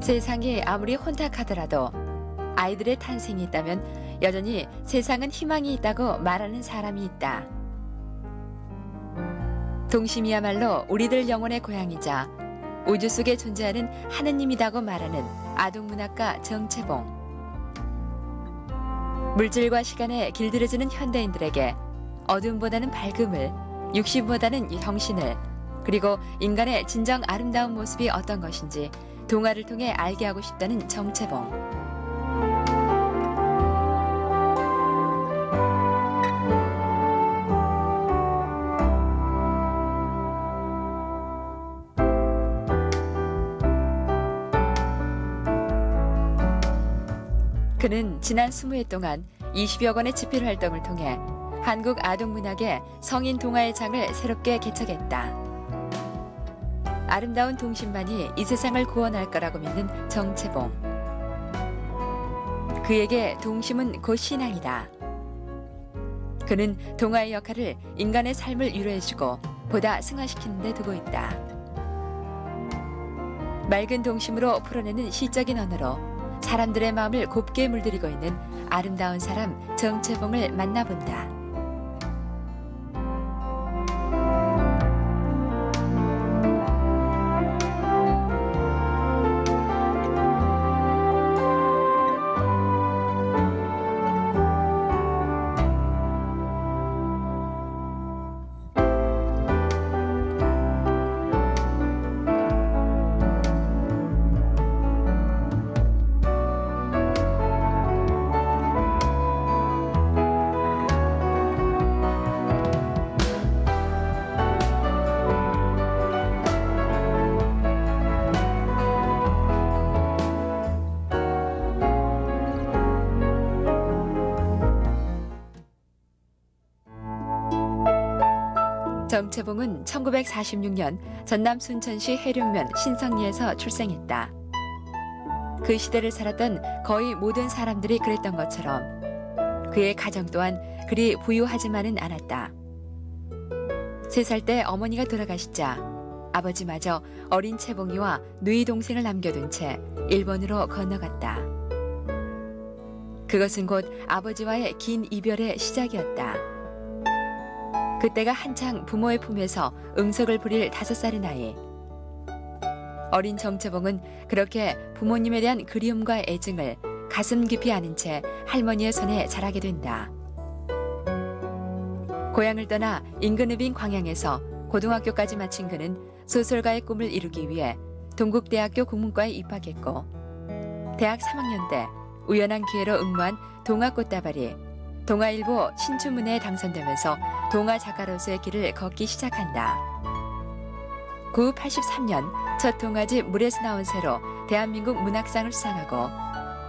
세상이 아무리 혼탁하더라도 아이들의 탄생이 있다면 여전히 세상은 희망이 있다고 말하는 사람이 있다. 동심이야말로 우리들 영혼의 고향이자 우주 속에 존재하는 하느님이라고 말하는 아동문학가 정채봉. 물질과 시간에 길들여지는 현대인들에게 어둠보다는 밝음을, 육신보다는 정신을, 그리고 인간의 진정 아름다운 모습이 어떤 것인지 동화를 통해 알게 하고 싶다는 정채봉. 그는 지난 20해 동안 20여 권의 집필 활동을 통해 한국 아동문학의 성인 동화의 장을 새롭게 개척했다. 아름다운 동심만이 이 세상을 구원할 거라고 믿는 정채봉. 그에게 동심은 곧 신앙이다. 그는 동화의 역할을 인간의 삶을 위로해주고 보다 승화시키는 데 두고 있다. 맑은 동심으로 풀어내는 시적인 언어로 사람들의 마음을 곱게 물들이고 있는 아름다운 사람 정채봉을 만나본다. 정채봉은 1946년 전남 순천시 해룡면 신성리에서 출생했다. 그 시대를 살았던 거의 모든 사람들이 그랬던 것처럼 그의 가정 또한 그리 부유하지만은 않았다. 3살 때 어머니가 돌아가시자 아버지마저 어린 채봉이와 누이 동생을 남겨둔 채 일본으로 건너갔다. 그것은 곧 아버지와의 긴 이별의 시작이었다. 그때가 한창 부모의 품에서 응석을 부릴 5살의 나이. 어린 정채봉은 그렇게 부모님에 대한 그리움과 애증을 가슴 깊이 아는 채 할머니의 손에 자라게 된다. 고향을 떠나 인근읍인 광양에서 고등학교까지 마친 그는 소설가의 꿈을 이루기 위해 동국대학교 국문과에 입학했고 대학 3학년 때 우연한 기회로 응모한 동화꽃다발이 동아일보 신춘문예에 당선되면서 동화 작가로서의 길을 걷기 시작한다. 구 83년 첫 동화집 물에서 나온 새로 대한민국 문학상을 수상하고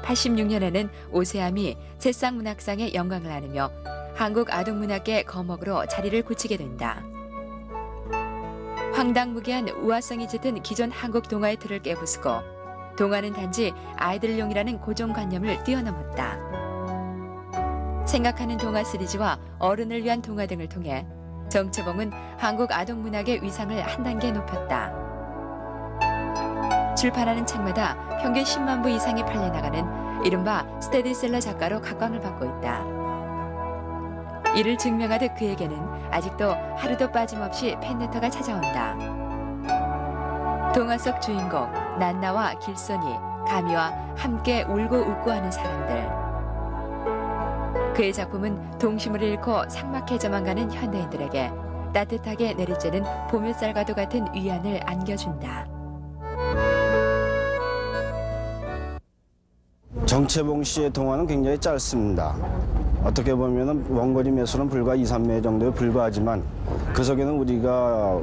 86년에는 오세암이 새싹 문학상의 영광을 안으며 한국 아동문학계 거목으로 자리를 굳히게 된다. 황당무계한 우화성이 짙은 기존 한국 동화의 틀을 깨부수고 동화는 단지 아이들용이라는 고정관념을 뛰어넘었다. 생각하는 동화 시리즈와 어른을 위한 동화 등을 통해 정채봉은 한국 아동문학의 위상을 한 단계 높였다. 출판하는 책마다 평균 10만 부 이상이 팔려나가는 이른바 스테디셀러 작가로 각광을 받고 있다. 이를 증명하듯 그에게는 아직도 하루도 빠짐없이 팬레터가 찾아온다. 동화 속 주인공 난나와 길손이 가미와 함께 울고 웃고 하는 사람들. 그의 작품은 동심을 잃고 삭막해져만 가는 현대인들에게 따뜻하게 내리쬐는 봄햇살과도 같은 위안을 안겨준다. 정채봉 씨의 동화는 굉장히 짧습니다. 어떻게 보면 원거리 매수는 불과 2, 3매 정도에 불과하지만 그 속에는 우리가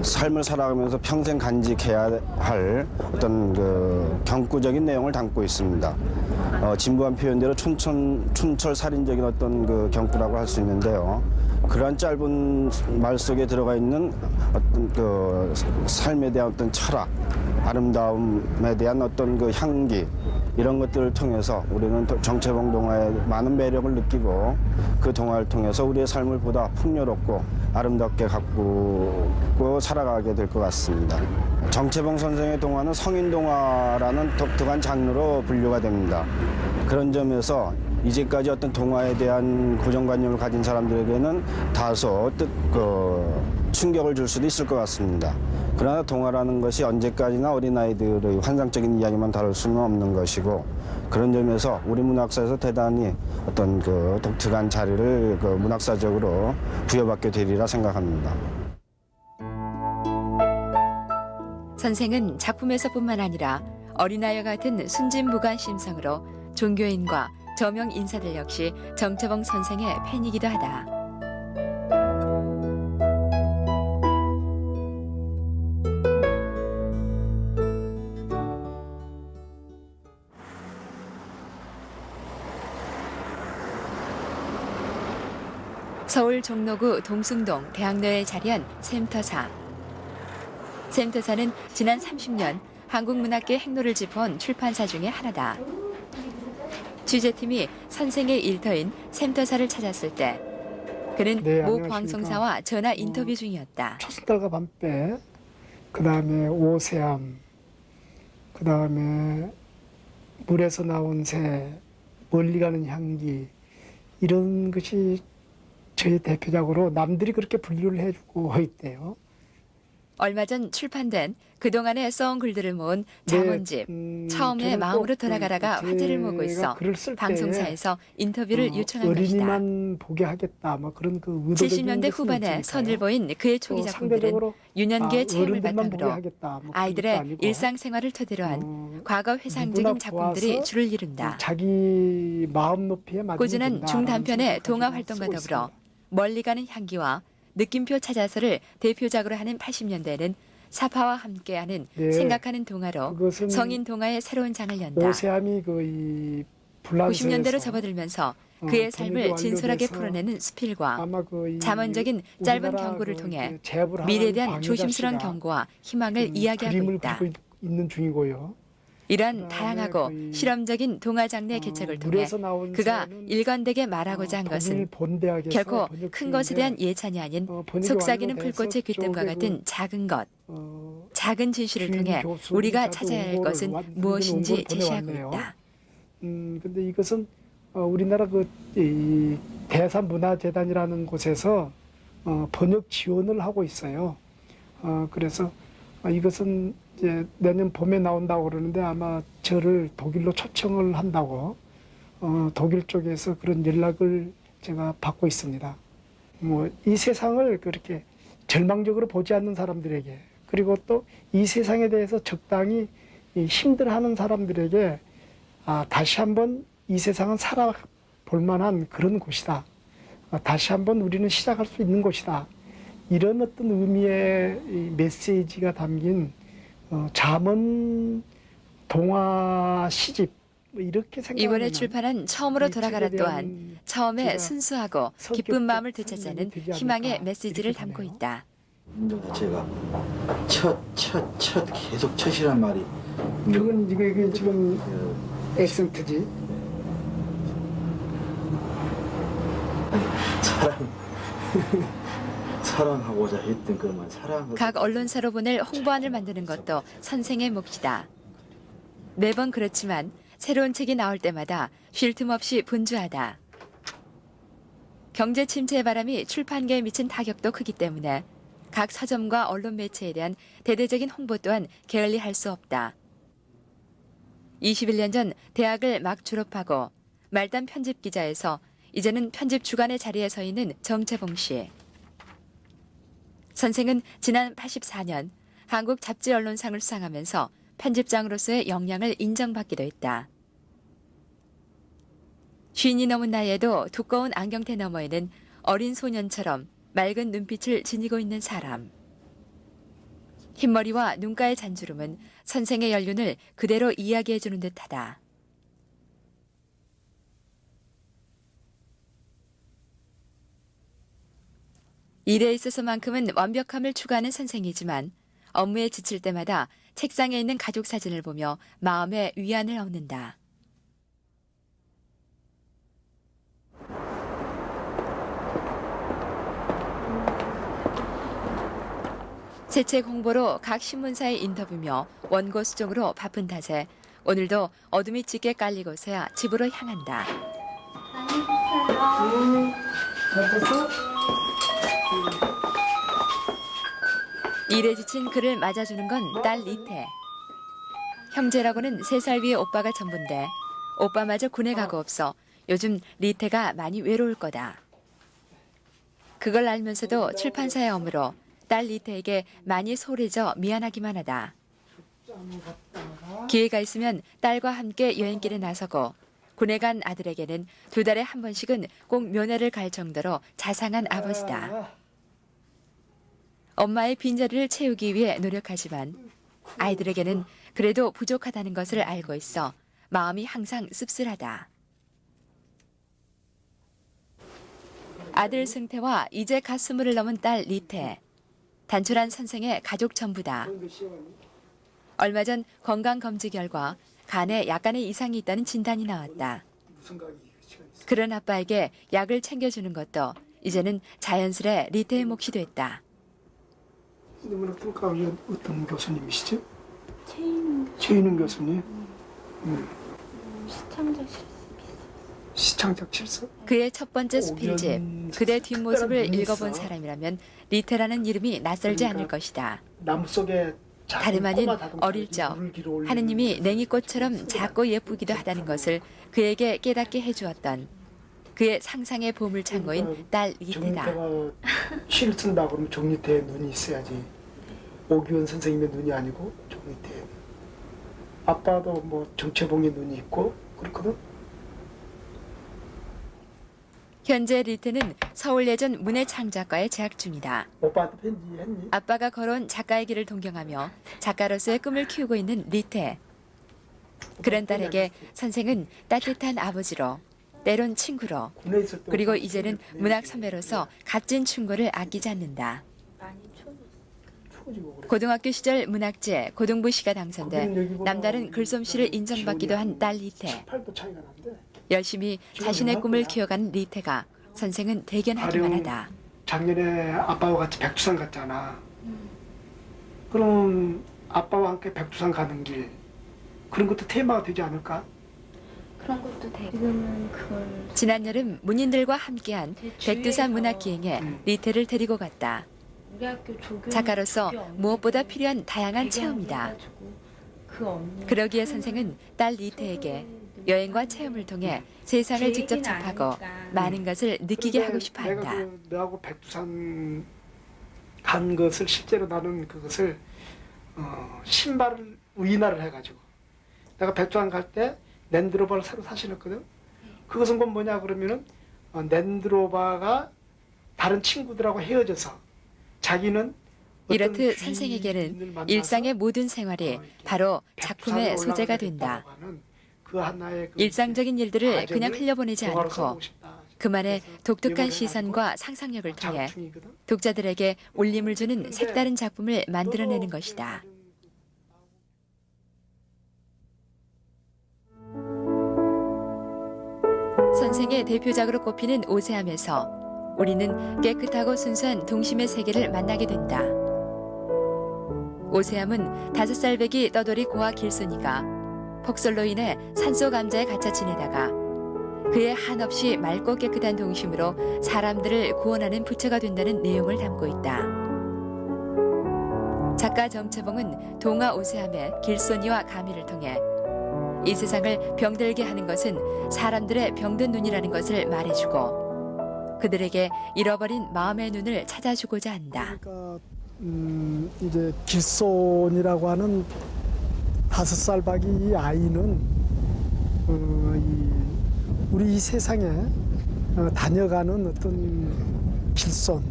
삶을 살아가면서 평생 간직해야 할 어떤 그 경구적인 내용을 담고 있습니다. 진부한 표현대로 촌철살인적인 어떤 그 경구라고 할 수 있는데요. 그러한 짧은 말 속에 들어가 있는 어떤 그 삶에 대한 어떤 철학, 아름다움에 대한 어떤 그 향기, 이런 것들을 통해서 우리는 정채봉 동화의 많은 매력을 느끼고 그 동화를 통해서 우리의 삶을 보다 풍요롭고 아름답게 가꾸고 살아가게 될 것 같습니다. 정채봉 선생의 동화는 성인 동화라는 독특한 장르로 분류가 됩니다. 그런 점에서 이제까지 어떤 동화에 대한 고정관념을 가진 사람들에게는 다소 충격을 줄 수도 있을 것 같습니다. 그러나 동화라는 것이 언제까지나 어린아이들의 환상적인 이야기만 다룰 수는 없는 것이고, 그런 점에서 우리 문학사에서 대단히 어떤 독특한 자리를 문학사적으로 부여받게 되리라 생각합니다. 선생은 작품에서뿐만 아니라 어린아이와 같은 순진무관 심성으로 종교인과 저명 인사들 역시 정채봉 선생의 팬이기도 하다. 서울 종로구 동숭동 대학로에 자리한 샘터사. 샘터사는 지난 30년 한국문학계 행로를 짚어온 출판사 중에 하나다. 취재팀이 선생의 일터인 샘터사를 찾았을 때 그는 모 안녕하십니까. 방송사와 전화 인터뷰 중이었다. 첫달과 밤배, 그 다음에 오세암, 그 다음에 물에서 나온 새, 멀리 가는 향기, 이런 것이 저희 대표작으로 남들이 그렇게 분류를 해주고 있대요. 얼마 전 출판된 그동안에 써온 글들을 모은 장원집 처음에 저는 마음으로 꼭 돌아가라가 화제를 모으고 있어 글을 쓸 때, 방송사에서 인터뷰를 요청한 것이다. 어린이만 보게 하겠다, 뭐 그런 그 의도적인 70년대 것은 후반에 있으니까요. 선을 보인 그의 초기 또 작품들은 상대적으로 유년기의 체험을 어른들만 보게 바탕으로 하겠다, 뭐 그런 것도 아이들의 아니고, 일상생활을 토대로 한 과거 회상적인 누구나 작품들이 보아서 줄을 이룬다. 자기 마음 높이에 맞는 꾸준한 중단편의 동화 활동과 더불어 멀리 가는 향기와 느낌표 찾아서를 대표작으로 하는 80년대에는 사파와 함께하는 네, 생각하는 동화로 그것은 성인 동화의 새로운 장을 연다. 오세암이 그 불란서에서 90년대로 접어들면서 그의 삶을 진솔하게 완료돼서 풀어내는 수필과 아마 그 자문적인 짧은 우리나라 경고를 그 통해 제압을 미래에 하는 대한 방해자 조심스러운 씨가 경고와 희망을 그 이야기하고 그림을 있다. 그리고 있는 중이고요. 이런 그다음에 다양하고 그 실험적인 동화 장르의 개척을 통해 물에서 나온 그가 새는 일관되게 말하고자 한 것은 결코 큰 것에 대한 예찬이 아닌 속삭이는 불꽃의 귀뜸과 같은 작은 것, 작은 진실을 통해 우리가 찾아야 할 것은 무엇인지 제시하고 있다. 근데 이것은 우리나라 이 대사문화재단이라는 곳에서 번역 지원을 하고 있어요. 그래서 이것은 이제 내년 봄에 나온다고 그러는데 아마 저를 독일로 초청을 한다고 독일 쪽에서 그런 연락을 제가 받고 있습니다. 뭐 이 세상을 그렇게 절망적으로 보지 않는 사람들에게, 그리고 또 이 세상에 대해서 적당히 힘들어하는 사람들에게 다시 한번 이 세상은 살아볼 만한 그런 곳이다. 다시 한번 우리는 시작할 수 있는 곳이다. 이런 어떤 의미의 메시지가 담긴 잠언 동화 시집, 뭐 이렇게 생각하면 이번에 출판한 처음으로 이 돌아가라 책에 또한 대한 처음에 제가 순수하고 성격적 기쁜 마음을 설명이 되찾자는 되지 않을까 희망의 메시지를 이렇게 담고 보네요. 있다. 제가 첫 계속 첫이란 말이 그건 이게 지금 액센트지. 사랑하고자 했던 그런 사랑. 각 언론사로 보낼 홍보안을 만드는 것도 선생의 몫이다. 매번 그렇지만 새로운 책이 나올 때마다 쉴 틈 없이 분주하다. 경제 침체의 바람이 출판계에 미친 타격도 크기 때문에 각 서점과 언론 매체에 대한 대대적인 홍보 또한 게을리 할 수 없다. 21년 전 대학을 막 졸업하고 말단 편집 기자에서 이제는 편집 주간의 자리에 서 있는 정채봉 씨. 선생은 지난 84년 한국 잡지 언론상을 수상하면서 편집장으로서의 역량을 인정받기도 했다. 쉰이 넘은 나이에도 두꺼운 안경테 너머에는 어린 소년처럼 맑은 눈빛을 지니고 있는 사람. 흰머리와 눈가의 잔주름은 선생의 연륜을 그대로 이야기해주는 듯하다. 일에 있어서만큼은 완벽함을 추구하는 선생이지만 업무에 지칠 때마다 책상에 있는 가족 사진을 보며 마음의 위안을 얻는다. 새 책 홍보로 각 신문사의 인터뷰며 원고 수정으로 바쁜 탓에 오늘도 어둠이 짙게 깔리고서야 집으로 향한다. 일에 지친 그를 맞아주는 건 딸 리태. 형제라고는 3살 위의 오빠가 전부인데 오빠마저 군에 가고 없어 요즘 리태가 많이 외로울 거다. 그걸 알면서도 출판사의 업무로 딸 리태에게 많이 소홀해져 미안하기만 하다. 기회가 있으면 딸과 함께 여행길에 나서고 군에 간 아들에게는 2달에 한 번씩은 꼭 면회를 갈 정도로 자상한 아버지다. 엄마의 빈자리를 채우기 위해 노력하지만 아이들에게는 그래도 부족하다는 것을 알고 있어 마음이 항상 씁쓸하다. 아들 승태와 이제 갓 20을 넘은 딸 리태. 단출한 선생의 가족 전부다. 얼마 전 건강검진 결과 간에 약간의 이상이 있다는 진단이 나왔다. 그런 아빠에게 약을 챙겨주는 것도 이제는 자연스레 리태의 몫이 됐다. 이름은 어떤 교수님이시죠? 최인웅 최인웅 교수님. 시청자 실습. 시창작 실습. 그의 첫 번째 수필집, 그대 뒷모습을 읽어본 사람이라면 리태라는 이름이 낯설지 않을 것이다. 나무 속에 다름 아닌 어릴 적 하느님이 냉이꽃처럼 작고 예쁘기도 하다는 것을 그에게 깨닫게 해주었던 그의 상상의 보물창고인 딸 리태다. 정리태가 시를 쓴다 그러면 정리태에 눈이 있어야지. 오기원 선생님의 눈이 아니고 정리태. 아빠도 뭐 정채봉의 눈이 있고 그렇거든. 현재 리태는 서울예전 문해창작과에 재학 중이다. 오빠한테 편지했니? 아빠가 걸어온 작가의 길을 동경하며 작가로서의 꿈을 키우고 있는 리태. 그런 딸에게 선생은 따뜻한 아버지로, 때론 친구로, 군에 있을 때 그리고 이제는 문학 선배로서 값진 충고를 아끼지 않는다. 많이 추워졌어. 추워지고 그래. 고등학교 시절 문학제 고등부시가 당선돼 남다른 글솜씨를 인정받기도 한 딸 리태. 18도 차이가 난대. 열심히 자신의 꿈을 키워가는 리태가 선생은 대견하기만 하다. 작년에 아빠와 같이 백두산 갔잖아. 그럼 아빠와 함께 백두산 가는 길 그런 것도 테마가 되지 않을까? 그런 것도 되고 지금은 그걸 지난 여름 문인들과 함께한 백두산 문학기행에 리태를 데리고 갔다. 우리 학교 조교 작가로서 무엇보다 필요한 다양한 체험이다. 그 언니 그러기에 선생은 딸 리태에게 여행과 체험을 통해 세상을 직접 접하고 많은 것을 느끼게 하고 싶어 한다. 내가 너하고 백두산 간 것을 실제로 나는 그것을 신발을 의인화를 해가지고 내가 백두산 갈 때 랜드로버를 새로 사신했거든. 그것은 건 뭐냐 그러면은 랜드로버가 다른 친구들하고 헤어져서 자기는 이렇듯 선생에게는 일상의 모든 생활이 바로 작품의 소재가 된다. 그 하나의 그 일상적인 일들을 과정을 그냥 흘려보내지 동화로 않고 써보고 싶다. 그만의 그래서 독특한 이번에 시선과 상상력을 통해 자극충이거든. 독자들에게 울림을 주는 색다른 작품을 만들어내는 것이다. 선생의 대표작으로 꼽히는 오세암에서 우리는 깨끗하고 순수한 동심의 세계를 만나게 된다. 오세암은 5살 배기 떠돌이 고아 길순이가 폭설로 인해 산속 감자에 갇혀 지내다가 그의 한없이 맑고 깨끗한 동심으로 사람들을 구원하는 부처가 된다는 내용을 담고 있다. 작가 정채봉은 동화 오세암의 길손이와 가미를 통해 이 세상을 병들게 하는 것은 사람들의 병든 눈이라는 것을 말해주고 그들에게 잃어버린 마음의 눈을 찾아주고자 한다. 그러니까 이제 길손이라고 하는 5살 박이 이 아이는 우리 이 세상에 다녀가는 어떤 길손.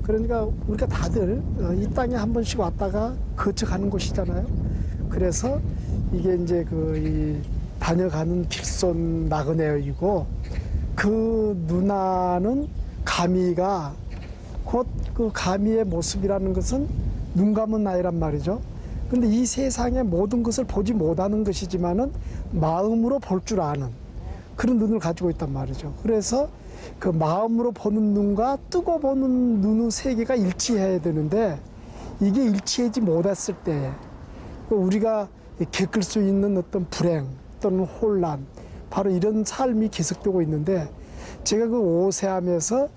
그러니까 우리가 다들 이 땅에 한 번씩 왔다가 거쳐가는 곳이잖아요. 그래서 이게 이제 이 다녀가는 길손 나그네이고 그 누나는 가미가 곧 그 가미의 모습이라는 것은 눈 감은 아이란 말이죠. 근데 이 세상의 모든 것을 보지 못하는 것이지만은 마음으로 볼 줄 아는 그런 눈을 가지고 있단 말이죠. 그래서 그 마음으로 보는 눈과 뜨고 보는 눈의 세계가 일치해야 되는데 이게 일치하지 못했을 때 우리가 겪을 수 있는 어떤 불행 또는 혼란, 바로 이런 삶이 계속되고 있는데, 제가 그 오세암에서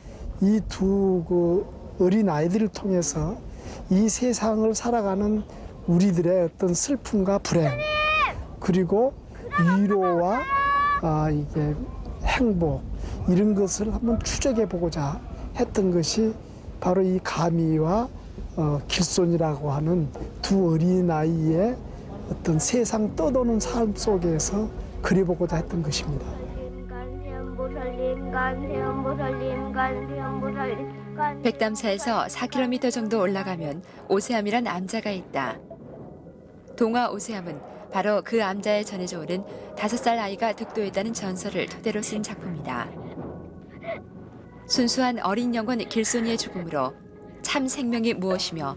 이 두 어린 아이들을 통해서 이 세상을 살아가는 우리들의 어떤 슬픔과 불행, 그리고 위로와 이게 행복, 이런 것을 한번 추적해 보고자 했던 것이 바로 이 가미와 길손이라고 하는 두 어린아이의 어떤 세상 떠도는 삶 속에서 그려보고자 했던 것입니다. 백담사에서 4km 정도 올라가면 오세암이란 암자가 있다. 동화 오세암은 바로 그 암자에 전해져 오는 5살 아이가 득도했다는 전설을 토대로 쓴 작품이다. 순수한 어린 영혼 길손이의 죽음으로 참 생명이 무엇이며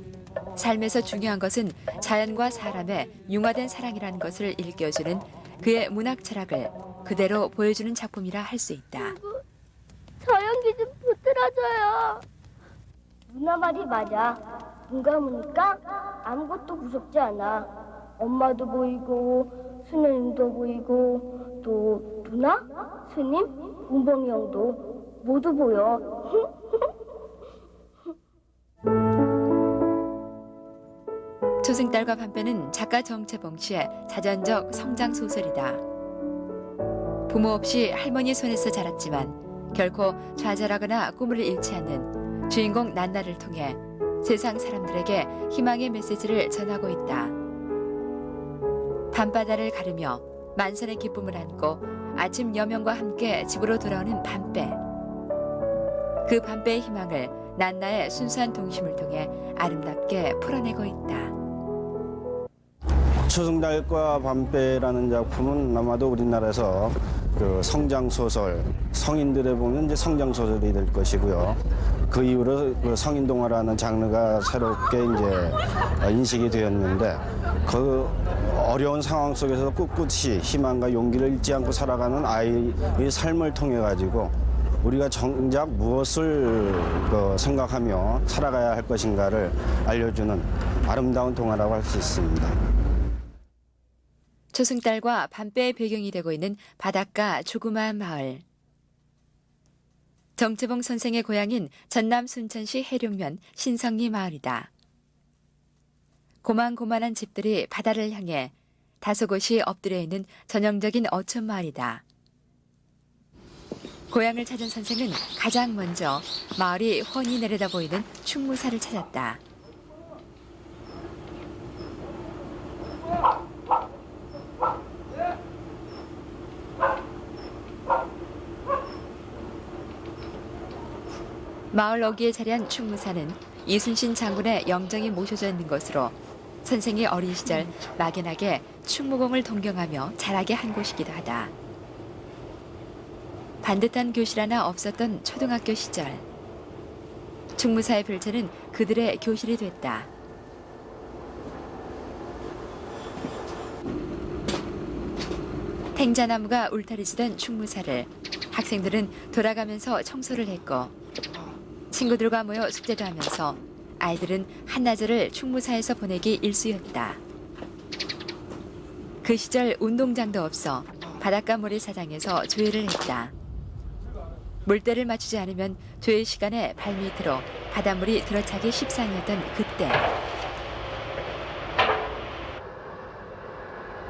삶에서 중요한 것은 자연과 사람의 융화된 사랑이라는 것을 일깨워주는 그의 문학 철학을 그대로 보여주는 작품이라 할 수 있다. 서연기 좀 붙들어줘요. 누나 말이 맞아. 눈 감으니까 아무것도 무섭지 않아. 엄마도 보이고 수녀님도 보이고 또 누나, 스님, 운봉이 형도 모두 보여. 초승달과 밤배는 작가 정채봉 씨의 자전적 성장 소설이다. 부모 없이 할머니 손에서 자랐지만 결코 좌절하거나 꿈을 잃지 않는 주인공 난나를 통해 세상 사람들에게 희망의 메시지를 전하고 있다. 밤바다를 가르며 만선의 기쁨을 안고 아침 여명과 함께 집으로 돌아오는 밤배. 그 밤배의 희망을 난나의 순수한 동심을 통해 아름답게 풀어내고 있다. 초승달과 밤배라는 작품은 아마도 우리나라에서 그 성장 소설, 성인들에 보면 이제 성장 소설이 될 것이고요. 그 이후로 그 성인 동화라는 장르가 새롭게 이제 인식이 되었는데, 그 어려운 상황 속에서 꿋꿋이 희망과 용기를 잃지 않고 살아가는 아이의 삶을 통해 가지고 우리가 정작 무엇을 생각하며 살아가야 할 것인가를 알려주는 아름다운 동화라고 할 수 있습니다. 초승달과 밤배의 배경이 되고 있는 바닷가 조그마한 마을. 정채봉 선생의 고향인 전남 순천시 해룡면 신성리 마을이다. 고만고만한 집들이 바다를 향해 다소 곳이 엎드려 있는 전형적인 어촌 마을이다. 고향을 찾은 선생은 가장 먼저 마을이 훤히 내려다 보이는 충무사를 찾았다. 마을 어귀에 자리한 충무사는 이순신 장군의 영정이 모셔져 있는 것으로 선생이 어린 시절 막연하게 충무공을 동경하며 자라게 한 곳이기도 하다. 반듯한 교실 하나 없었던 초등학교 시절. 충무사의 별채는 그들의 교실이 됐다. 탱자나무가 울타리지던 충무사를 학생들은 돌아가면서 청소를 했고, 친구들과 모여 숙제도 하면서 아이들은 한나절을 충무사에서 보내기 일쑤였다. 그 시절 운동장도 없어 바닷가 모래사장에서 조회를 했다. 물때를 맞추지 않으면 조회 시간에 발밑으로 바닷물이 들어차기 십상이었던 그때.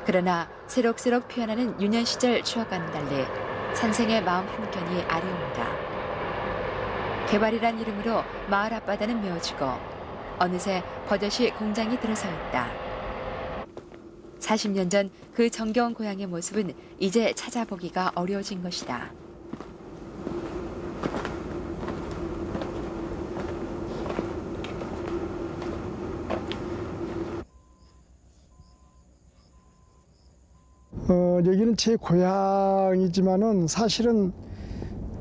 그러나 새록새록 피어나는 유년 시절 추억과는 달리 선생의 마음 한켠이 아려온다. 개발이란 이름으로 마을 앞바다는 메워지고 어느새 버젓이 공장이 들어서 있다. 40년 전 그 정겨운 고향의 모습은 이제 찾아보기가 어려워진 것이다. 여기는 제 고향이지만은 사실은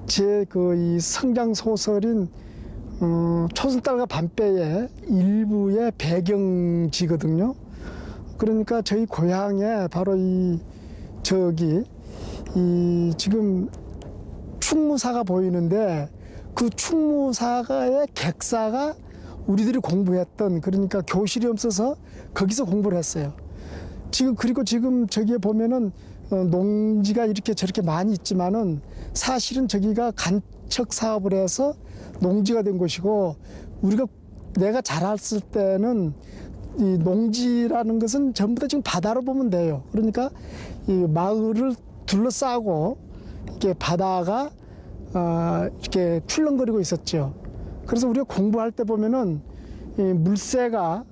제 이 성장 소설인 초승달과 밤배의 일부의 배경지거든요. 그러니까 저희 고향에 바로 지금 충무사가 보이는데, 그 충무사의 객사가 우리들이 공부했던, 그러니까 교실이 없어서 거기서 공부를 했어요. 그리고 지금 저기에 보면은 농지가 이렇게 저렇게 많이 있지만은 사실은 저기가 간척 사업을 해서 농지가 된 곳이고, 내가 자랐을 때는 이 농지라는 것은 전부 다 지금 바다로 보면 돼요. 그러니까 이 마을을 둘러싸고 이렇게 바다가 이렇게 출렁거리고 있었죠. 그래서 우리가 공부할 때 보면은 이 물새가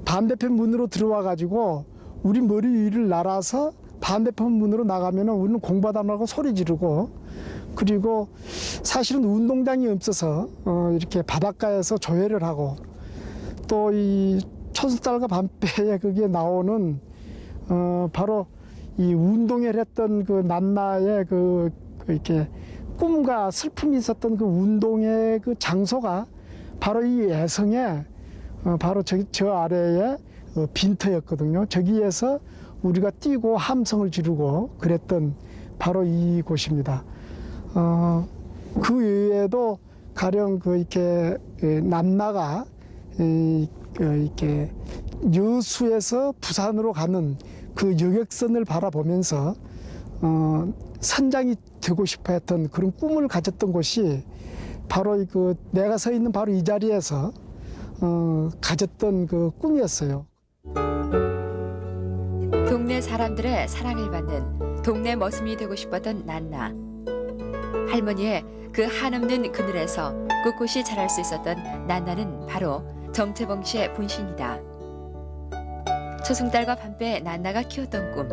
반대편 문으로 들어와 가지고 우리 머리 위를 날아서 반대편 문으로 나가면은 우리는 공부하다 말고 소리 지르고, 그리고 사실은 운동장이 없어서 이렇게 바닷가에서 조회를 하고, 또 이 초승달과 밤배에 거기에 나오는 바로 이 운동회를 했던 그 난나의 이렇게 꿈과 슬픔이 있었던 그 운동의 그 장소가 바로 이 애성에 바로 저 아래에 빈터였거든요. 저기에서 우리가 뛰고 함성을 지르고 그랬던 바로 이곳입니다. 그 외에도 가령 이렇게 난나가 이렇게 여수에서 부산으로 가는 그 여객선을 바라보면서 선장이 되고 싶어 했던 그런 꿈을 가졌던 곳이 바로 내가 서 있는 바로 이 자리에서 가졌던 그 꿈이었어요. 동네 사람들의 사랑을 받는 동네 머슴이 되고 싶었던 난나. 할머니의 그 한없는 그늘에서 꿋꿋이 자랄 수 있었던 난나는 바로 정채봉 씨의 분신이다. 초승달과 밤배 난나가 키웠던 꿈.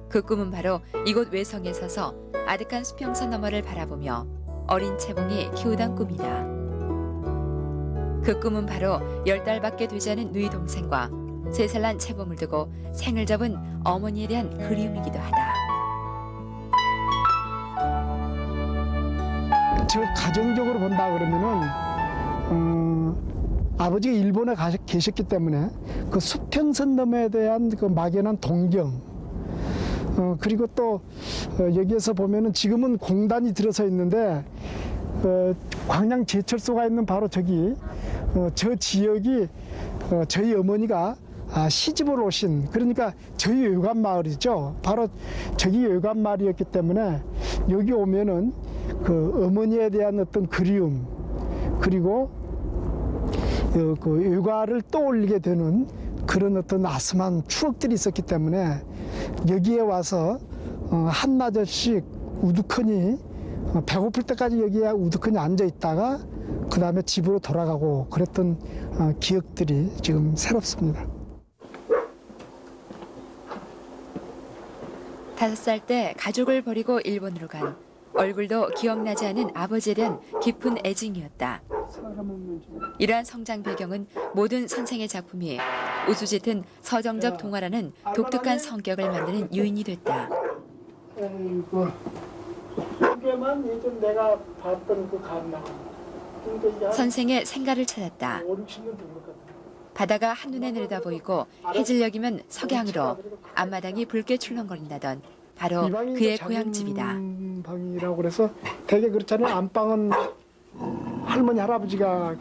그 꿈은 바로 이곳 외성에 서서 아득한 수평선 너머를 바라보며 어린 채봉이 키우던 꿈이다. 그 꿈은 바로 10달밖에 되지 않은 누이 동생과 3살 난 채봉을 두고 생을 접은 어머니에 대한 그리움이기도 하다. 저 가정적으로 본다 그러면은 아버지가 일본에 계셨기 때문에 그 수평선 너머에 대한 그 막연한 동경, 그리고 또 여기에서 보면은 지금은 공단이 들어서 있는데 광양 제철소가 있는 바로 저기 저 지역이 저희 어머니가 시집을 오신, 그러니까 저희 외관 마을이죠. 바로 저기 외관 마을이었기 때문에 여기 오면은 그 어머니에 대한 어떤 그리움, 그리고 그 외가를 떠올리게 되는 그런 어떤 아슴한 추억들이 있었기 때문에 여기에 와서 한나절씩 우두커니 배고플 때까지 여기에 우두커니 앉아 있다가 그 다음에 집으로 돌아가고 그랬던 기억들이 지금 새롭습니다. 5살 때 가족을 버리고 일본으로 간 얼굴도 기억나지 않은 아버지에 대한 깊은 애증이었다. 이러한 성장 배경은 모든 선생의 작품이 우수짙은 서정적 동화라는 독특한 성격을 만드는 요인이 됐다. 이거 그게만 예전 내가 봤던 그 감나무. 선생의 생가를 찾았다. 바다가 한눈에 내려다 보이고 해질녘이면 석양으로 앞마당이 붉게 출렁거린다던 바로 그의 고향집이다. 방이라고 그래서 되게 그렇잖아요. 안방은 할머니 할아버지가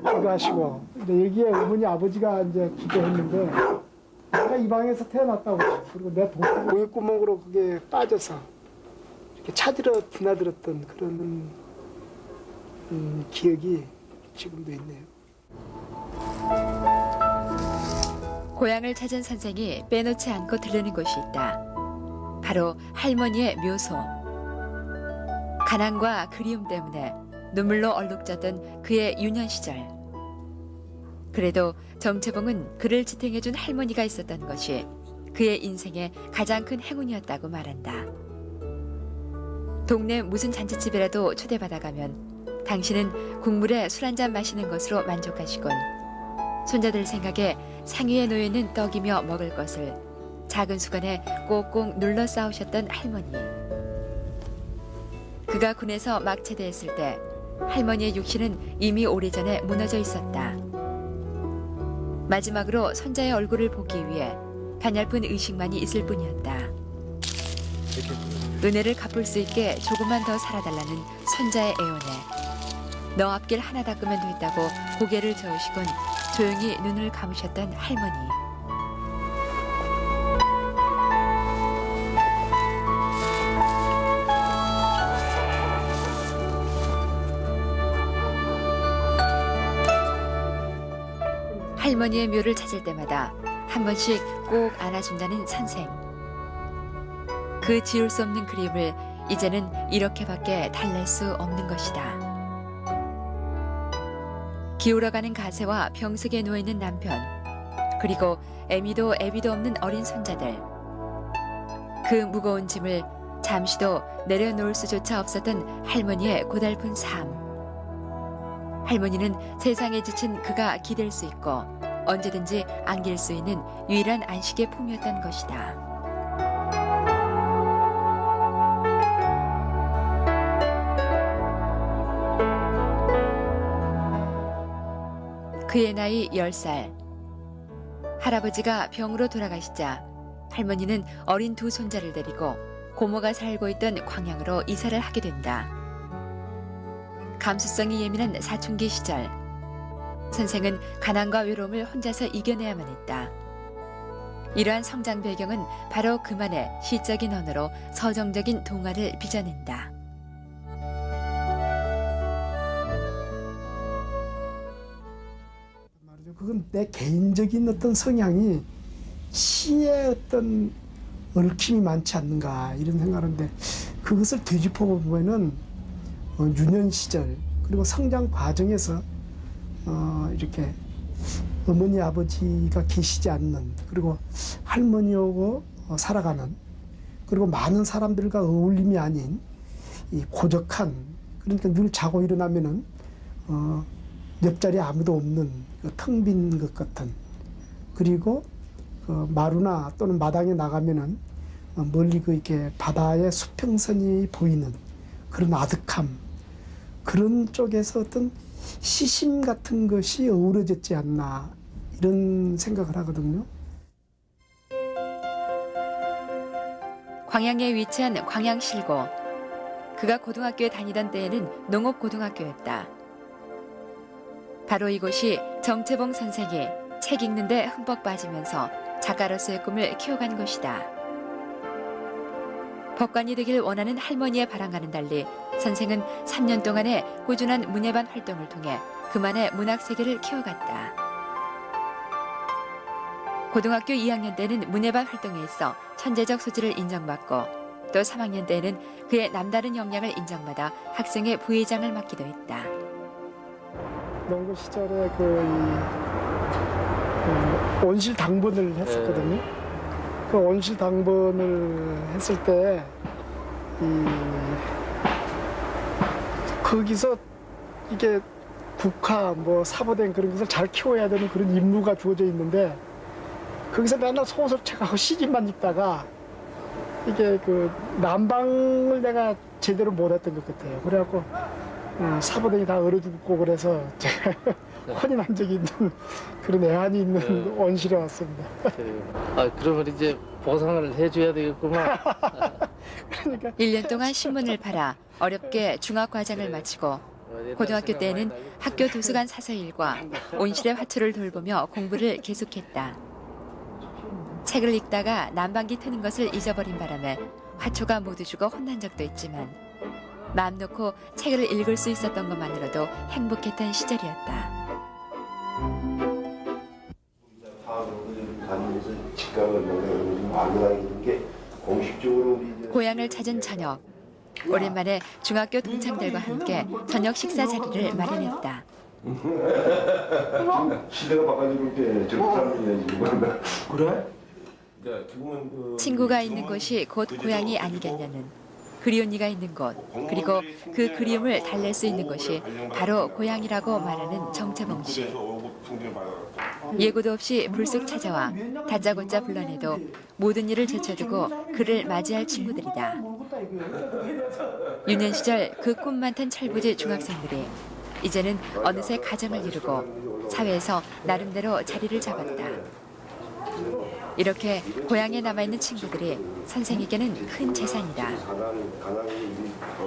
기도하시고, 근데 여기에 어머니 아버지가 이제 기도했는데 내가 이 방에서 태어났다고. 그리고 내 동생 모유구멍으로 그게 빠져서 이렇게 찾으러 드나들었던 그런 기억이 지금도 있네요. 고향을 찾은 선생이 빼놓지 않고 들르는 곳이 있다. 바로 할머니의 묘소. 가난과 그리움 때문에 눈물로 얼룩졌던 그의 유년 시절. 그래도 정채봉은 그를 지탱해준 할머니가 있었던 것이 그의 인생의 가장 큰 행운이었다고 말한다. 동네 무슨 잔치집이라도 초대받아가면 당신은 국물에 술 한잔 마시는 것으로 만족하시곤 손자들 생각에 상위에 놓여있는 떡이며 먹을 것을 작은 수건에 꼭꼭 눌러 싸우셨던 할머니. 그가 군에서 막 제대했을 때 할머니의 육신은 이미 오래전에 무너져 있었다. 마지막으로 손자의 얼굴을 보기 위해 가냘픈 의식만이 있을 뿐이었다. 은혜를 갚을 수 있게 조금만 더 살아달라는 손자의 애원에 너 앞길 하나 닦으면 됐다고 고개를 저으시곤 조용히 눈을 감으셨던 할머니. 할머니의 묘를 찾을 때마다 한 번씩 꼭 안아준다는 선생. 그 지울 수 없는 그림을 이제는 이렇게밖에 달랠 수 없는 것이다. 기울어가는 가세와 병석에 누워있는 남편, 그리고 애미도 애비도 없는 어린 손자들. 그 무거운 짐을 잠시도 내려놓을 수조차 없었던 할머니의 고달픈 삶. 할머니는 세상에 지친 그가 기댈 수 있고 언제든지 안길 수 있는 유일한 안식의 품이었던 것이다. 그의 나이 10살. 할아버지가 병으로 돌아가시자 할머니는 어린 두 손자를 데리고 고모가 살고 있던 광양으로 이사를 하게 된다. 감수성이 예민한 사춘기 시절, 선생은 가난과 외로움을 혼자서 이겨내야만 했다. 이러한 성장 배경은 바로 그만의 시적인 언어로 서정적인 동화를 빚어낸다. 그건 내 개인적인 어떤 성향이 시에 어떤 얽힘이 많지 않는가 이런 생각하는데, 그것을 되짚어 보면은 유년 시절 그리고 성장 과정에서 이렇게 어머니 아버지가 계시지 않는, 그리고 할머니하고 살아가는, 그리고 많은 사람들과 어울림이 아닌 이 고적한, 그러니까 늘 자고 일어나면은 옆자리에 아무도 없는 텅 빈 것 같은, 그리고 마루나 또는 마당에 나가면은 멀리 이렇게 바다의 수평선이 보이는 그런 아득함, 그런 쪽에서 어떤 시심 같은 것이 어우러졌지 않나 이런 생각을 하거든요. 광양에 위치한 광양실고. 그가 고등학교에 다니던 때에는 농업고등학교였다. 바로 이곳이 정채봉 선생이 책 읽는데 흠뻑 빠지면서 작가로서의 꿈을 키워간 곳이다. 법관이 되길 원하는 할머니의 바람과는 달리 선생은 3년 동안의 꾸준한 문예반 활동을 통해 그만의 문학 세계를 키워갔다. 고등학교 2학년 때는 문예반 활동에 있어 천재적 소질을 인정받고, 또 3학년 때에는 그의 남다른 역량을 인정받아 학생의 부회장을 맡기도 했다. 농구 시절에 온실 당번을 했었거든요. 그 온실 당번을 했을 때 거기서 이게 국화 사보된 그런 것을 잘 키워야 되는 그런 임무가 주어져 있는데, 거기서 맨날 소설책하고 시집만 읽다가 이게 난방을 내가 제대로 못했던 것 같아요. 그래갖고 사보댕이 다 얼어 죽고 그래서 제가 혼이 난 적이 있는 그런 애환이 있는 온실에 왔습니다. 그러면 이제 보상을 해줘야 되겠구만. 그러니까 1년 동안 신문을 팔아 어렵게 중학과정을 마치고 고등학교 때에는 학교 도서관 사서 일과 온실의 화초를 돌보며 공부를 계속했다. 책을 읽다가 난방기 트는 것을 잊어버린 바람에 화초가 모두 죽어 혼난 적도 있지만, 마음 놓고 책을 읽을 수 있었던 것만으로도 행복했던 시절이었다. 고향을 찾은 저녁. 오랜만에 중학교 동창들과 함께 저녁 식사 자리를 마련했다. 시대가 바꿔지고 이렇게 저렇게 사는 지금. 그래? 친구가 있는 곳이 곧 고향이 아니겠냐는, 그리운 이가 있는 곳, 그리고 그 그리움을 달랠 수 있는 곳이 바로 고향이라고 말하는 정채봉 씨. 예고도 없이 불쑥 찾아와 다짜고짜 불러내도 모든 일을 제쳐두고 그를 맞이할 친구들이다. 유년 시절 그 꿈 많던 철부지 중학생들이 이제는 어느새 가정을 이루고 사회에서 나름대로 자리를 잡았다. 이렇게 고향에 남아있는 친구들이 선생에게는 큰 재산이다.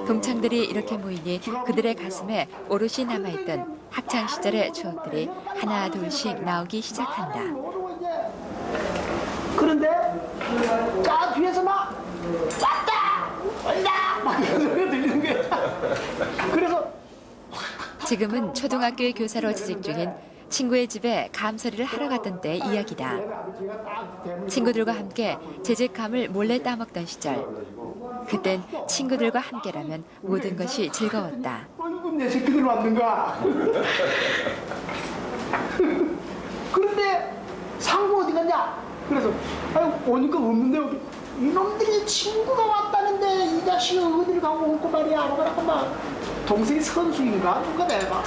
동창들이 이렇게 모이니 그들의 가슴에 오롯이 남아있던 학창 시절의 추억들이 하나 둘씩 나오기 시작한다. 그런데 저 뒤에서 막 왔다 온다 막 이런 소리가 들리는 거야. 그래서 지금은 초등학교의 교사로 재직 중인 친구의 집에 감서리를 하러 갔던 때의 이야기다. 친구들과 함께 재직감을 몰래 따먹던 시절. 그땐 친구들과 함께라면 모든 것이 즐거웠다. 어이구 내 새끼들 왔는가. 그런데 상구 어디 갔냐. 그래서 아유 오니까 없는데 어디. 이놈들이 친구가 왔다는데 이 자식이 어디를 가고 온고 말이야. 그러고 막 동생이 선수인가 누가 내가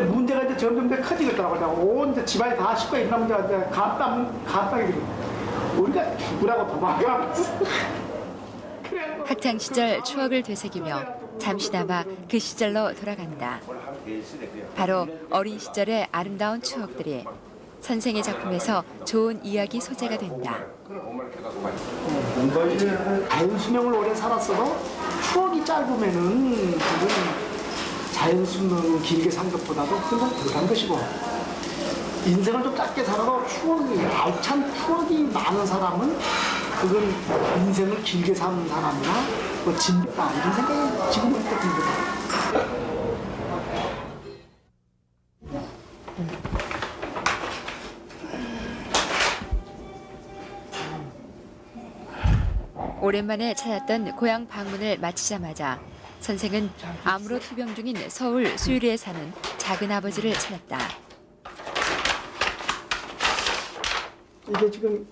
문제가 이제 점점 더 커지겠더라고. 온 이제 집안이 다 식구가 있나 문제가 이제 간땅이 우리가 죽으라고 도망가면서. 학창 시절 추억을 되새기며 잠시나마 그 시절로 돌아간다. 바로 어린 시절의 아름다운 추억들이 선생의 작품에서 좋은 이야기 소재가 된다. 자연수명을 오래 살았어도 추억이 짧으면은 그건 자연수명을 길게 산 것보다도 그건 덜한 것이고 인생을 좀 짧게 살아도 추억이 알찬 추억이 많은 사람은 그건 인생을 길게 사는 사람이나 뭐 진짜 이런 생각이 지금은 듭니다. 오랜만에 찾았던 고향 방문을 마치자마자 선생은 암으로 투병 중인 서울 수유리에 사는 작은 아버지를 찾았다. 이게 지금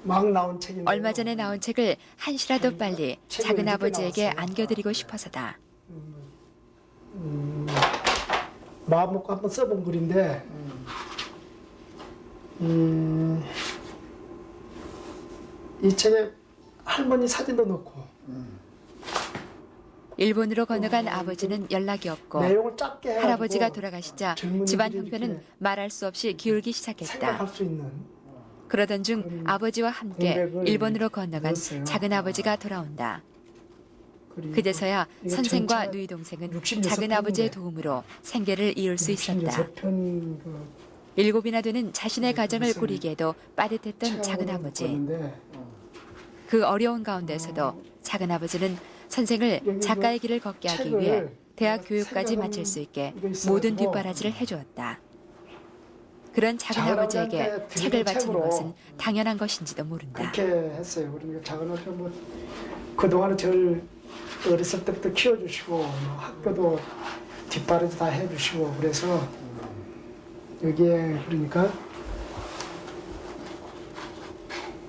막 나온 책인데 얼마 전에 나온 책을 한시라도 빨리 작은 아버지에게 안겨드리고 싶어서다. 마음 먹고 한번 써본 글인데 이 책에 할머니 사진도 넣고 일본으로 건너간 아버지는 연락이 없고 내용을 짧게 해가지고 할아버지가 돌아가시자 집안 젊은이들이 형편은 이렇게 말할 수 없이 기울기 시작했다. 생각할 수 있는 그러던 중 아버지와 함께 공백을 일본으로 건너간 넣었어요. 작은 아버지가 돌아온다. 그리고 그제서야 이거 선생과 전체가 누이 동생은 66 작은 아버지의 편인데. 도움으로 생계를 이을 수 있었다. 66편 7이나 되는 자신의 가정을 무슨 꾸리기에도 빠듯했던 작은 아버지. 봤는데 그 어려운 가운데서도 작은 아버지는 선생을 여기 작가의 길을 걷게 하기 책을 위해 대학 내가 교육까지 생각은 마칠 수 있게 이거 있어가지고 모든 뒷바라지를 해주었다. 그런 작은 아버지에게 아버지한테 책을 드리는 바치는 책으로 것은 당연한 것인지도 모른다. 그렇게 했어요. 그러니까 작은 아버지 뭐 그동안에 저를 어렸을 때부터 키워주시고 뭐 학교도 뒷바라지 다 해주시고 그래서 여기에 그러니까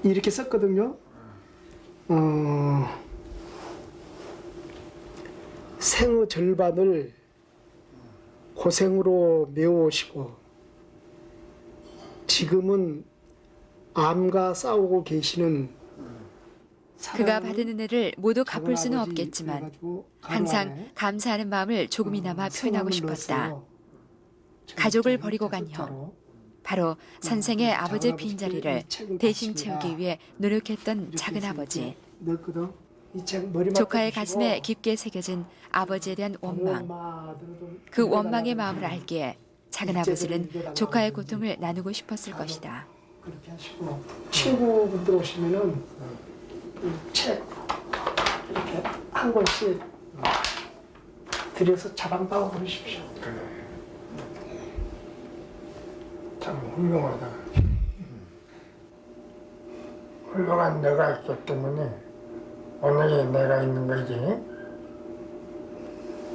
이렇게 썼거든요. 생의 절반을 고생으로 메워오시고 지금은 암과 싸우고 계시는 그가 받은 은혜를 모두 작은 갚을 수는 아버지 없겠지만 그래가지고 항상 가루안에 감사하는 마음을 조금이나마 표현하고 성함을 싶었다. 넣었어요. 가족을 숫자로. 버리고 간 형. 바로 선생의 작은 아버지의 아버지께 빈자리를 이 책을 대신 바칩니다. 채우기 위해 노력했던 이렇게 작은 해서 아버지. 이렇게 넣었거든. 이 책 머리맡에 조카의 두시고 가슴에 깊게 새겨진 아버지에 대한 원망. 엄마들은 좀 그 읽어달라고 원망의 마음을 그러는데 알기에 작은 일제들은 아버지는 읽어달라고 조카의 그러는데 고통을 나누고 싶었을 바로 것이다. 그렇게 하시고 친구분들 오시면은 이 책 이렇게 한 권씩 드려서 자랑하고 그러십시오. 참 훌륭하다. 훌륭한 내가 있기 때문에 오늘의 내가 있는 거지.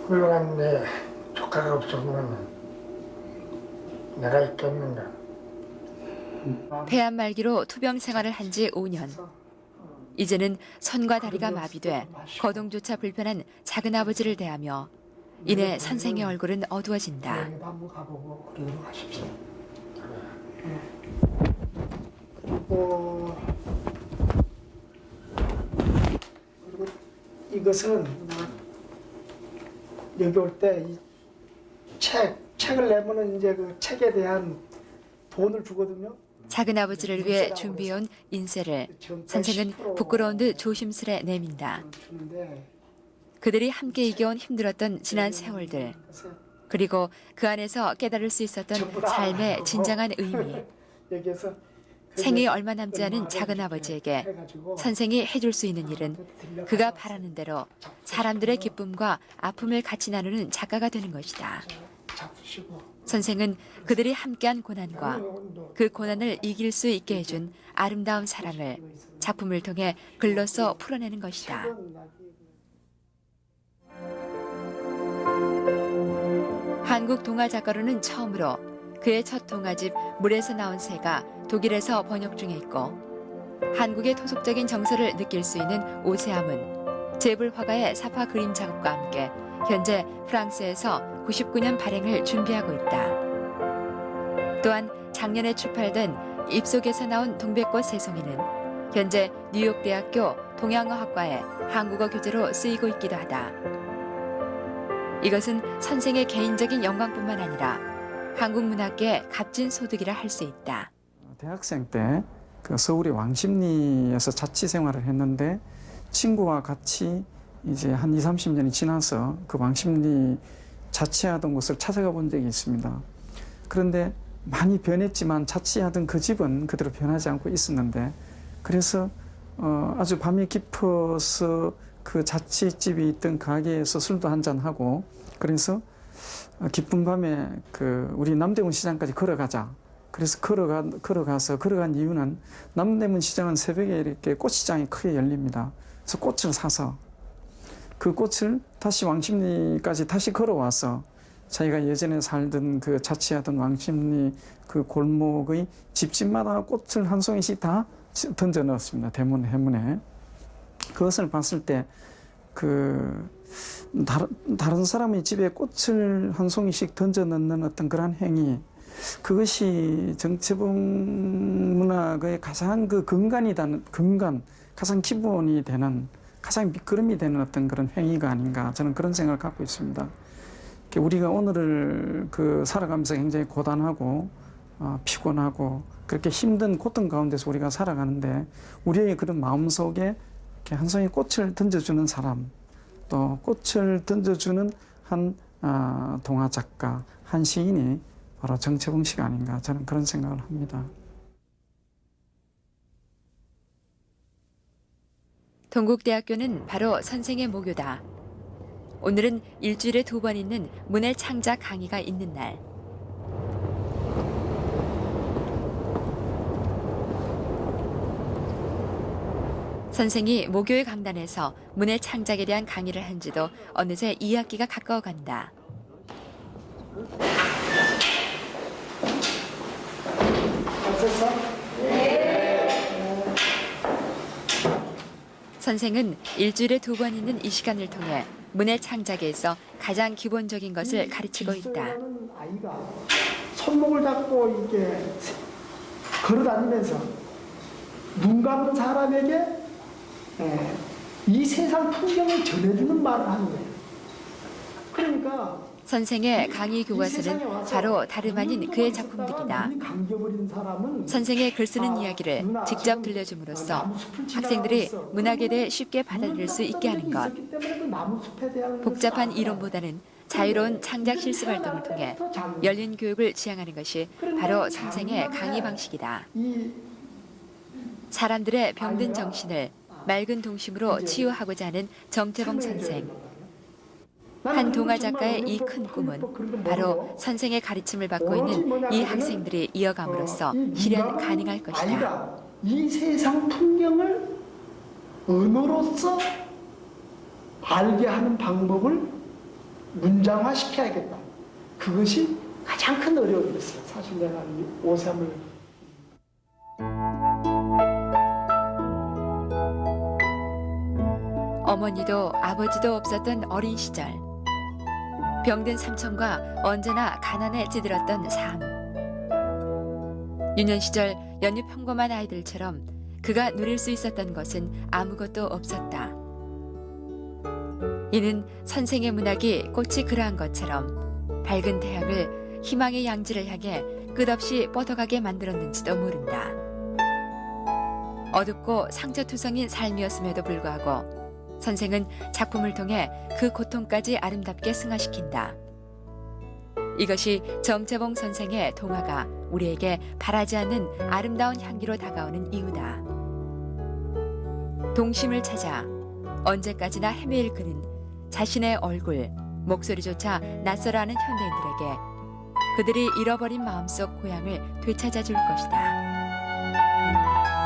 훌륭한 내 조카가 없으면 내가 있겠는가. 폐암 말기로 투병 생활을 한 지 5년. 이제는 손과 다리가 마비돼 거동조차 불편한 작은 아버지를 대하며 이내 선생의 얼굴은 어두워진다. 여기도 한번 가보고 그러도록 하십시오. 그리고 이것은 여기 올 때 이 책을 내면은 이제 그 책에 대한 돈을 주거든요. 작은아버지를 위해 준비해온 인쇄를 선생은 부끄러운 듯 조심스레 내민다. 그들이 함께 이겨온 힘들었던 지난 세월들, 그리고 그 안에서 깨달을 수 있었던 삶의 진정한 의미. 생이 얼마 남지 않은 작은아버지에게 선생이 해줄 수 있는 일은 그가 바라는 대로 사람들의 기쁨과 아픔을 같이 나누는 작가가 되는 것이다. 선생은 그들이 함께한 고난과 그 고난을 이길 수 있게 해준 아름다운 사랑을 작품을 통해 글로써 풀어내는 것이다. 한국 동화 작가로는 처음으로 그의 첫 동화집 물에서 나온 새가 독일에서 번역 중에 있고 한국의 토속적인 정서를 느낄 수 있는 오세암은 제불 화가의 사파 그림 작업과 함께 현재 프랑스에서 99년 발행을 준비하고 있다. 또한 작년에 출판된 입속에서 나온 동백꽃 새송이는 현재 뉴욕대학교 동양어학과의 한국어 교재로 쓰이고 있기도 하다. 이것은 선생의 개인적인 영광뿐만 아니라 한국 문학계의 값진 소득이라 할 수 있다. 대학생 때 그 서울의 왕십리에서 자취 생활을 했는데 친구와 같이 이제 한 20, 30년이 지나서 그 왕십리 자취하던 곳을 찾아가 본 적이 있습니다. 그런데 많이 변했지만 자취하던 그 집은 그대로 변하지 않고 있었는데 그래서 아주 밤이 깊어서 그 자취집이 있던 가게에서 술도 한잔하고 그래서 깊은 밤에 그 우리 남대문 시장까지 걸어가자. 그래서 걸어간 이유는 남대문 시장은 새벽에 이렇게 꽃시장이 크게 열립니다. 그래서 꽃을 사서 그 꽃을 다시 왕십리까지 다시 걸어와서 자기가 예전에 살던 그 자취하던 왕십리 그 골목의 집집마다 꽃을 한 송이씩 다 던져 넣었습니다. 대문 해문에. 그것을 봤을 때 그 다른 사람의 집에 꽃을 한 송이씩 던져 넣는 어떤 그런 행위, 그것이 정체봉 문학의 가장 그 근간, 가장 기본이 되는, 가장 밑거름이 되는 어떤 그런 행위가 아닌가, 저는 그런 생각을 갖고 있습니다. 우리가 오늘을 그 살아가면서 굉장히 고단하고 피곤하고 그렇게 힘든 고통 가운데서 우리가 살아가는데 우리의 그런 마음속에 이렇게 한 송이 꽃을 던져주는 사람, 또 꽃을 던져주는 한 동화 작가, 한 시인이 바로 정체봉 씨가 아닌가, 저는 그런 생각을 합니다. 동국대학교는 바로 선생의 모교다. 오늘은 일주일에 2번 있는 문해 창작 강의가 있는 날. 선생이 모교의 강단에서 문해 창작에 대한 강의를 한 지도 어느새 2학기가 가까워 간다. 선생은 일주일에 2번 있는 이 시간을 통해 문해 창작에서 가장 기본적인 것을 가르치고 있다. 아이가 손목을 잡고 이렇게 걸어다니면서 눈 감은 사람에게 이 세상 풍경을 전해주는 말을 하는 거예요. 그러니까 선생의 강의 교과서는 바로 다름 아닌 그의 작품들이다. 선생의 글 쓰는 이야기를 직접 들려줌으로써 학생들이 문학에 대해 쉽게 받아들일 수 있게 하는 것. 복잡한 이론보다는 자유로운 창작 실습 활동을 통해 열린 교육을 지향하는 것이 바로 선생의 강의 방식이다. 사람들의 병든 정신을 맑은 동심으로 치유하고자 하는 정태봉 선생. 한 동화 작가의 이 큰 꿈은 바로 선생의 가르침을 받고 있는 이 학생들이 이어감으로써 실현 가능할 것이다. 이 세상 풍경을 언어로서 알게 하는 방법을 문장화시켜야겠다. 그것이 가장 큰 어려움이었어요. 사실 내가 이 오삼을 어머니도 아버지도 없었던 어린 시절. 병든 삼촌과 언제나 가난에 찌들었던 삶. 유년 시절 연유 평범한 아이들처럼 그가 누릴 수 있었던 것은 아무것도 없었다. 이는 선생의 문학이 꽃이 그러한 것처럼 밝은 태양을 희망의 양지를 향해 끝없이 뻗어가게 만들었는지도 모른다. 어둡고 상처투성인 삶이었음에도 불구하고 선생은 작품을 통해 그 고통까지 아름답게 승화시킨다. 이것이 정채봉 선생의 동화가 우리에게 바라지 않는 아름다운 향기로 다가오는 이유다. 동심을 찾아 언제까지나 헤매일 그는 자신의 얼굴, 목소리조차 낯설어하는 현대인들에게 그들이 잃어버린 마음속 고향을 되찾아줄 것이다.